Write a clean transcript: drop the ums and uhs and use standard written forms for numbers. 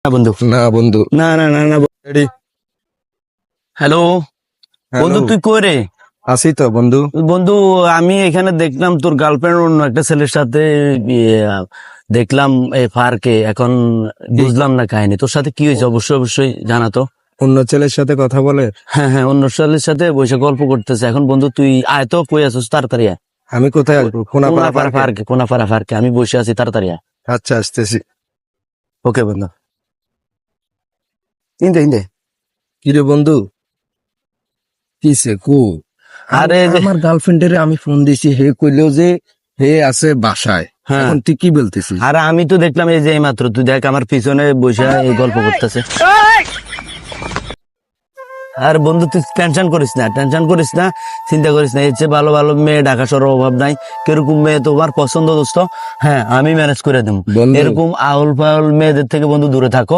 বন্ধু না বন্ধু, না না না না রেডি? হ্যালো বন্ধু, তুই কই রে? আসি তো বন্ধু। বন্ধু, আমি এখানে দেখলাম তোর গার্লফ্রেন্ড অন্য একটা ছেলের সাথে ইয়ে, দেখলাম এই পার্কে। এখন বুঝলাম না কাহিনী, তোর সাথে কি হয়েছে অবশ্যই অবশ্যই জানাতো। অন্য ছেলের সাথে কথা বলে? হ্যাঁ হ্যাঁ, অন্য ছেলের সাথে বসে গল্প করতেছে। এখন বন্ধু তুই আয় তো, কই আছিস? তাড়াতাড়ি আয়। আমি কোথায় আসবো? কোনাপাড়া পার্কে? পার্কে, কোনাপাড়া পার্কে আমি বসে আছি, তাড়াতাড়ি আয়। আচ্ছা, আসতেছি। ওকে বন্ধু, ইন্দে ইন্দে। কিরে বন্ধু, কিসে কো? আরে যে- আমার গার্লফ্রেন্ডের আমি ফোন দিছি, হে কইলো যে হে আছে বাসায়। হ্যাঁ। এখন তুই কি বলতেছিস? আরে আমি তো দেখলাম এই যে মাত্র, তুই দেখ আমার পিছনে বসে এই গল্প করতেছে। আর বন্ধু তুই টেনশন করিস না, টেনশন করিস না, চিন্তা করিস না। এর চেয়ে ভালো ভালো মেয়ে ঢাকা শহরের অভাব নাই। কিরকম মেয়ে তোমার পছন্দ দোস্ত? হ্যাঁ, আমি ম্যানেজ করে দেবো। বন্ধু। এরকম আউল ফাউল মেয়েদের থেকে বন্ধু দূরে থাকো।